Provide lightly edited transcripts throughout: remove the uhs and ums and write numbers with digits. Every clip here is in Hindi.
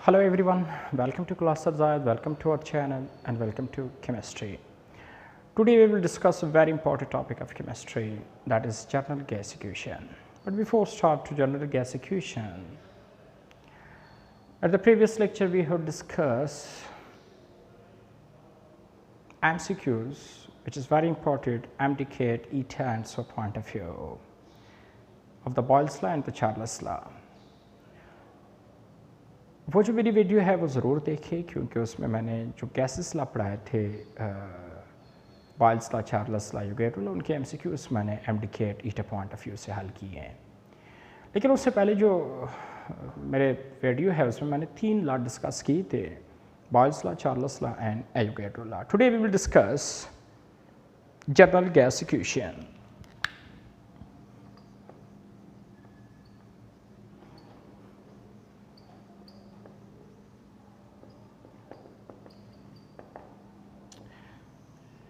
Hello everyone, welcome to class Zayed, welcome to our channel and welcome to chemistry. Today we will discuss a very important topic of chemistry, that is general gas equation. But before start to general gas equation, at the previous lecture we have discussed MCQs, which is very important, indicate eta and so point of view of the Boyle's law and the Charles law. वो जो मेरी वीडियो है वो ज़रूर देखें क्योंकि उसमें मैंने जो गैसेस लॉ पढ़ाए थे बॉयल्स लॉ, चार्ल्स लॉ, यूगेरो लॉ, उनके एमसीक्यूज़ मैंने एमडीकेट ईटा पॉइंट ऑफ व्यू से हल किए हैं। लेकिन उससे पहले जो मेरे वीडियो है उसमें मैंने 3 लॉ डिस्कस किए थे, Boyle's law, Charles law and यूगेरो law. Today we will discuss general gas equation.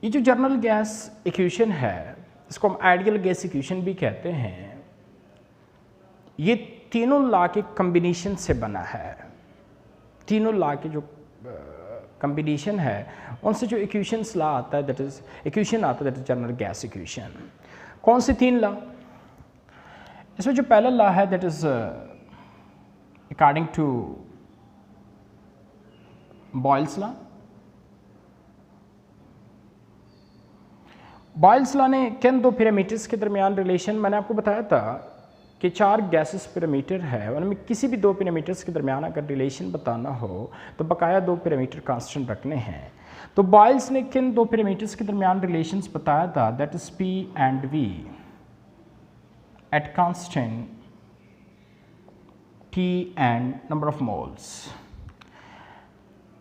ये जो जनरल गैस इक्वेशन है इसको हम आइडियल गैस इक्वेशन भी कहते हैं। ये तीनों लॉ के कम्बिनेशन से बना है। तीनों लॉ के जो कम्बिनेशन है उनसे जो इक्वेशंस लॉ आता है दैट इज इक्वेशन आता है that is general gas equation. कौन से 3 लॉ? इसमें जो पहला लॉ है that is according to Boyle's law. Boyle's law ने किन 2 पैरामीटर्स के दरमियान रिलेशन, मैंने आपको बताया था कि 4 गैसेस पैरामीटर है, उनमें किसी भी 2 पैरामीटर्स के दरमियान अगर रिलेशन बताना हो तो बकाया 2 पैरामीटर कांस्टेंट रखने हैं। तो बॉयल्स ने किन 2 पैरामीटर्स के दरमियान रिलेशंस बताया था that is P and V at constant T and number of moles.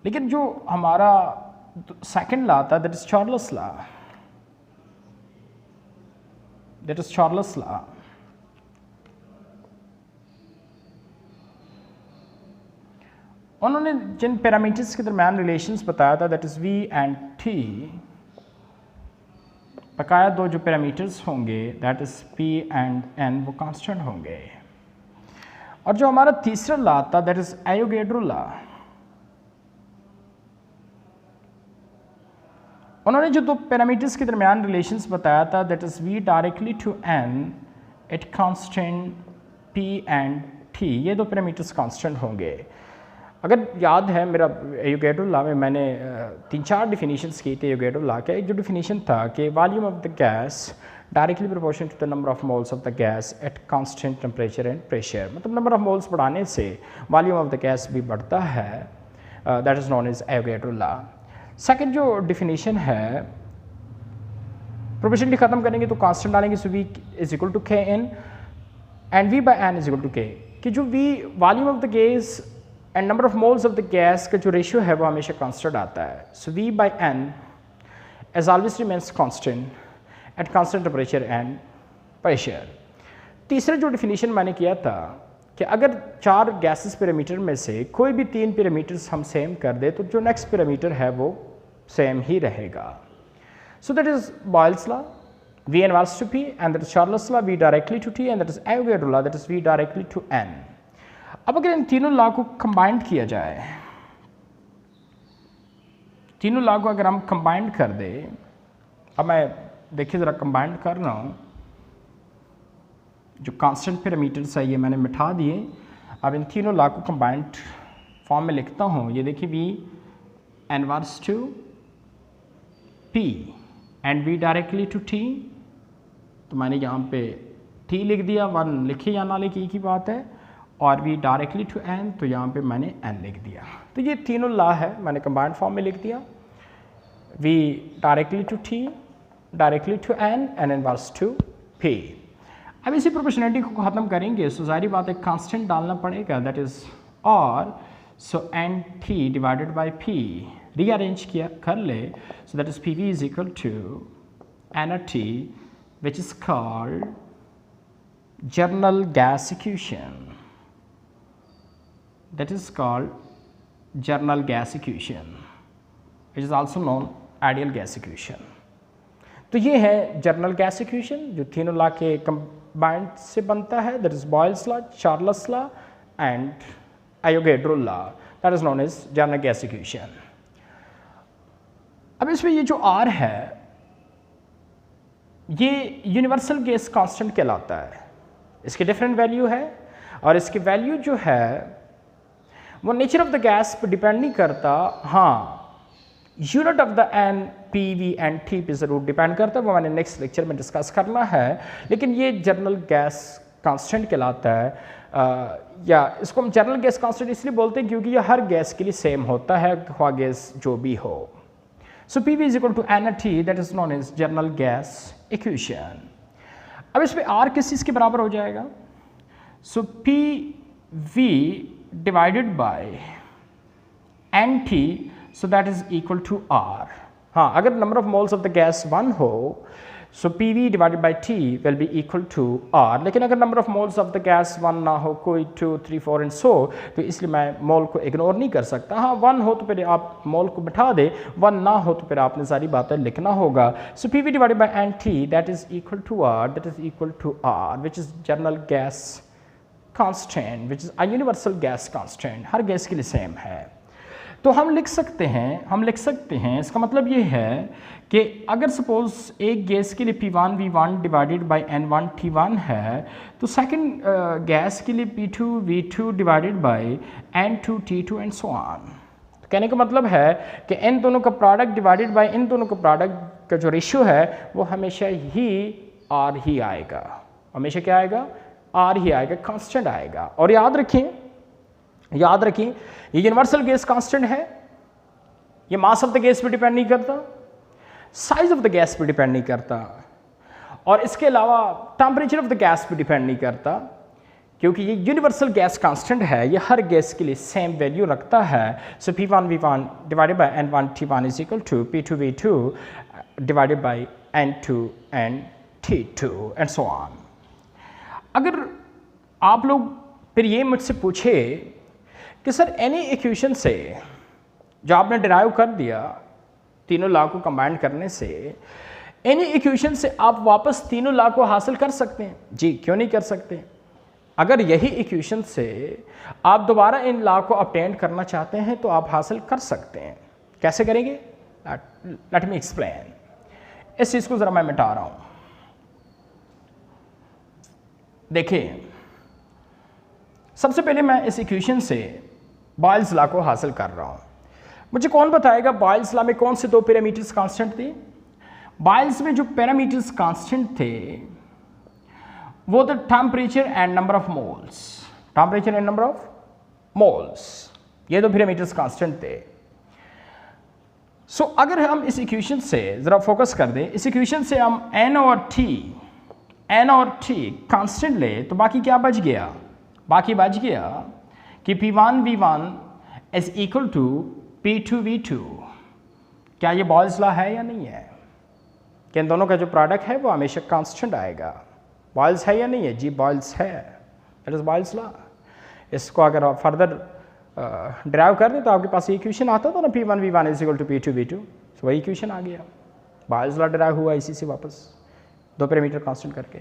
लेकिन जो हमारा सेकेंड लॉ था that is Charles law, that is Charles law। उन्होंने जिन पैरामीटर्स के दरमियान रिलेशंस बताया था that is V and T, बकाया 2 जो पैरामीटर्स होंगे that is P and N वो कांस्टेंट होंगे। और जो हमारा तीसरा लॉ था दैट इज एवोगैड्रो लॉ, उन्होंने जो 2 पैरामीटर्स के दरमियान रिलेशंस बताया था that is V directly to N at constant P and T, ये 2 पैरामीटर्स कांस्टेंट होंगे। अगर याद है मेरा एवोगैड्रो लॉ में मैंने 3-4 डिफिनीशंस की थी एवोगैड्रो लॉ का। एक जो डिफिनीशन था कि volume of the gas directly proportional to the number of moles of the gas at constant temperature and pressure, मतलब नंबर ऑफ मोल्स बढ़ाने से वॉल्यूम ऑफ द गैस भी बढ़ता है, that is known as Avogadro law. Second जो डिफिनीशन है, प्रोपोर्शनली खत्म करेंगे तो कांस्टेंट डालेंगे, so V is equal to K in and V by N is equal to K, कि जो V volume of the gas and number of moles of the gas का जो रेशियो है वो हमेशा कांस्टेंट आता है। So V by N as always remains constant at constant temperature and pressure. तीसरा जो डिफिनीशन मैंने किया था कि अगर 4 गैसेस पैरामीटर में से कोई भी 3 पैरामीटर्स हम सेम कर दे तो जो नेक्स्ट पैरामीटर है वो सेम ही रहेगा। So that is Boyle's law, V inverse to P and that is Charles law, V directly to T and that is Avogadro law, that is V directly to N। अब अगर इन तीनों लॉ को कंबाइंड किया जाए, तीनों लॉ को अगर हम कंबाइंड कर दे, अब मैं देखिए ज़रा कंबाइंड कर रहा हूँ, जो कांस्टेंट पैरामीटर्स है ये मैंने मिटा दिए। अब इन तीनों लॉ को कंबाइंड फॉर्म में लिखता हूँ। ये देखिए V inverse to P and V directly to T, तो मैंने यहाँ पे T लिख दिया, 1 लिखे या ना लिखे की बात है, और V डायरेक्टली टू N तो यहाँ पे मैंने N लिख दिया। तो ये तीनों लॉ है मैंने कंबाइंड फॉर्म में लिख दिया, V directly to T, directly to N and inverse to P। अब इसी प्रोपोर्शनलिटी को ख़त्म करेंगे, सो जारी बात है कांस्टेंट डालना पड़ेगा, दैट इज और so n T divided by P rearrange किया कर ले, so that is PV is equal to n T which is called general gas equation, that is called general gas equation, it is also known ideal gas equation. तो ये है जनरल गैस इक्वेशन जो तीनों लॉ के कंबाइंड से बनता है, that is Boyle's law, Charles law and Avogadro law. That is known as general gas equation. अब इसमें ये जो R है ये यूनिवर्सल गैस कांस्टेंट कहलाता है। इसकी डिफरेंट वैल्यू है और इसकी वैल्यू जो है वो नेचर ऑफ द गैस पर डिपेंड नहीं करता, हाँ unit of the N P V and T पे ज़रूर डिपेंड करता है, वो मैंने नेक्स्ट लेक्चर में डिस्कस करना है। लेकिन ये जनरल गैस कांस्टेंट कहलाता है, या इसको हम जनरल गैस कांस्टेंट इसलिए बोलते हैं क्योंकि ये हर गैस के लिए सेम होता है, ख्वा गैस जो भी हो। So P V is equal to n T, that is known as general gas equation. अब इसमें आर किस चीज़ के बराबर हो जाएगा? So P V divided by n T, so that is equal to R. हाँ, अगर number of moles of the gas 1 हो so P V divided by T will be equal to R. लेकिन अगर number of moles of the gas 1 ना हो, कोई 2 3 4 एंड सो, तो इसलिए मैं मोल को इग्नोर नहीं कर सकता। हाँ 1 हो तो फिर आप मोल को बिठा दे, 1 ना हो तो फिर आपने सारी बातें लिखना होगा। So P V divided by n T that is equal to R, that is equal to R which is general gas constant, which is a universal gas constant, हर गैस के लिए सेम है। तो हम लिख सकते हैं इसका मतलब ये है कि अगर सपोज एक गैस के लिए P1 V1 divided by N1 T1 है, तो सेकंड गैस के लिए P2 V2 divided by N2 T2 and so on. तो कहने का मतलब है कि इन दोनों का प्रोडक्ट डिवाइडेड बाई इन दोनों का प्रोडक्ट का जो रेशियो है वो हमेशा ही R ही आएगा, हमेशा क्या आएगा? R ही आएगा, कांस्टेंट आएगा। और याद रखिए ये यूनिवर्सल गैस कांस्टेंट है, ये मास ऑफ द गैस पे डिपेंड नहीं करता, साइज ऑफ द गैस पे डिपेंड नहीं करता, और इसके अलावा टेम्परेचर ऑफ द गैस पे डिपेंड नहीं करता, क्योंकि ये यूनिवर्सल गैस कांस्टेंट है, ये हर गैस के लिए सेम वैल्यू रखता है। So P1 V1 divided by N1 T1 is equal to P2 V2 divided by N2 and T2 and so on. अगर आप लोग फिर ये मुझसे पूछे कि सर एनी इक्वेशन से जो आपने डिराइव कर दिया तीनों लॉ को कंबाइन करने से, एनी इक्वेशन से आप वापस तीनों लॉ को हासिल कर सकते हैं? जी, क्यों नहीं कर सकते। अगर यही इक्वेशन से आप दोबारा इन लॉ को ऑब्टेन करना चाहते हैं तो आप हासिल कर सकते हैं। कैसे करेंगे? Let me explain. इस चीज़ को ज़रा मैं मिटा रहा हूँ। देखिए, सबसे पहले मैं इस इक्वेशन से बॉयल्स लॉ को हासिल कर रहा हूँ। मुझे कौन बताएगा बॉयल्स लॉ में कौन से दो पैरामीटर्स कांस्टेंट थे? बॉयल्स में जो पैरामीटर्स कांस्टेंट थे वो the temperature and number of moles, temperature and number of moles, ये दो पैरामीटर्स कांस्टेंट थे। सो अगर हम इस इक्वेशन से ज़रा फोकस कर दें, इस इक्वेशन से हम N और T कांस्टेंट ले तो बाकी क्या बच गया? बाकी बच गया कि P1 V1 is equal to P2 V2। क्या ये बॉयल्स लॉ है या नहीं है? कि इन दोनों का जो प्रोडक्ट है वो हमेशा कांस्टेंट आएगा। बॉयल्स है या नहीं है? जी बॉयल्स है, दैट इज बॉयल्स लॉ। इसको अगर आप फर्दर ड्राइव कर दें तो आपके पास ये इक्वेशन आता था ना, P1 V1 is equal to P2 V2, तो वही इक्वेशन आ गया। बॉयल्स लॉ ड्राइव हुआ इसी से वापस, दो पैरामीटर कांस्टेंट करके।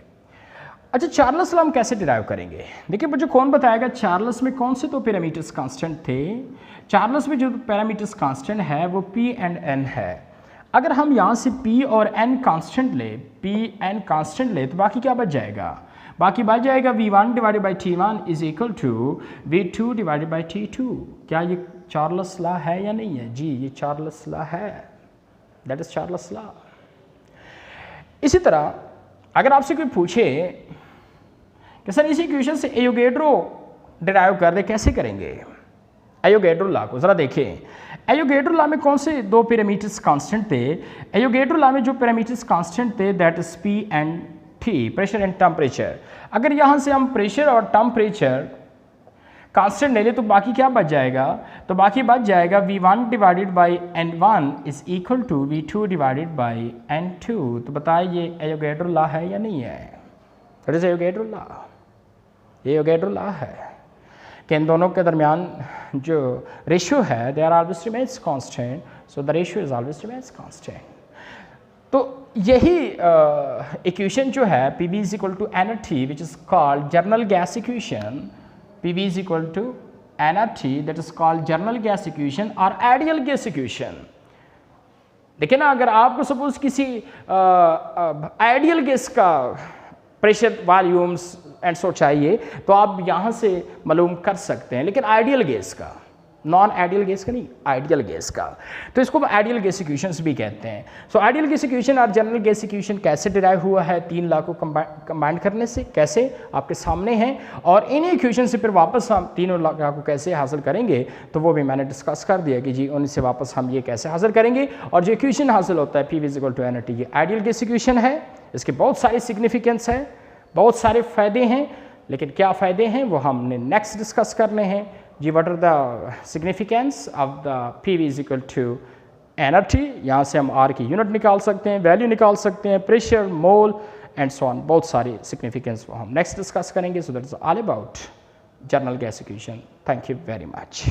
अच्छा, चार्ल्स लॉ हम कैसे डिराइव करेंगे? देखिए, मुझे कौन बताएगा चार्ल्स में कौन से दो पैरामीटर्स कांस्टेंट थे? चार्ल्स में जो पैरामीटर्स कांस्टेंट है वो P एंड N है। अगर हम यहाँ से P और N कांस्टेंट ले तो बाकी क्या बच जाएगा? बाकी बच जाएगा V1 divided by T1 is equal to V2 divided by T2। क्या ये चार्ल्स लॉ है या नहीं है? जी, ये चार्ल्स लॉ है, दैट इज चार्ल्स लॉ। इसी तरह अगर आपसे कोई पूछे कि सर इस इक्वेशन से एवोगैड्रो डिराइव कर दे, कैसे करेंगे एवोगैड्रो लॉ को? ज़रा देखें, एवोगैड्रो लॉ में कौन से दो पैरामीटर्स कांस्टेंट थे? एवोगैड्रो लॉ में जो पैरामीटर्स कांस्टेंट थे that is P and T, pressure and temperature. अगर यहाँ से हम प्रेशर और टेम्परेचर कांस्टेंट ले ले तो बाकी क्या बच जाएगा? तो बाकी बच जाएगा V1 divided by N1 is equal to V2 divided by N2। तो बताइए ये एवोगैड्रो लॉ है या नहीं है? That is Avogadro law. ये एवोगैड्रो लॉ है कि इन दोनों के दरमियान जो रेशियो है they are always remains constant, so the ratio is always remains constant. तो यही इक्वेशन जो है Pv is equal to NT which is called general gas equation, Pv is equal to nRT, that is called general gas equation or ideal gas equation. देखिए ना, अगर आपको सपोज किसी आइडियल गैस का प्रेशर वॉल्यूम्स एंड सो चाहिए तो आप यहाँ से मालूम कर सकते हैं, लेकिन आइडियल गैस का, नॉन आइडियल गैस का नहीं, आइडियल गैस का, तो इसको आइडियल गैस इक्वेशंस भी कहते हैं। सो आइडियल गैस इक्वेशन और जनरल गैस इक्वेशन कैसे डिराइव हुआ है? 3 लॉ को कंबाइन करने से। कैसे? आपके सामने हैं, और इन्हीं इक्वेशन से फिर वापस हम तीनों लॉ को कैसे हासिल करेंगे तो वो भी मैंने डिस्कस कर दिया कि जी उनसे वापस हम ये कैसे हासिल करेंगे। और जो इक्वेशन हासिल होता है PV = nRT, ये आइडियल गैस इक्वेशन है। इसके बहुत सारे सिग्निफिकेंस है, बहुत सारे फ़ायदे हैं, लेकिन क्या फ़ायदे हैं वो हमने नेक्स्ट डिस्कस करने हैं। जी what are the significance of the PV = nRT। यहाँ से हम R की यूनिट निकाल सकते हैं, वैल्यू निकाल सकते हैं, pressure, mole and so on, बहुत सारे सिग्निफिकेंस वो हम नेक्स्ट डिस्कस करेंगे। सो that is all about general gas equation. Thank you very much.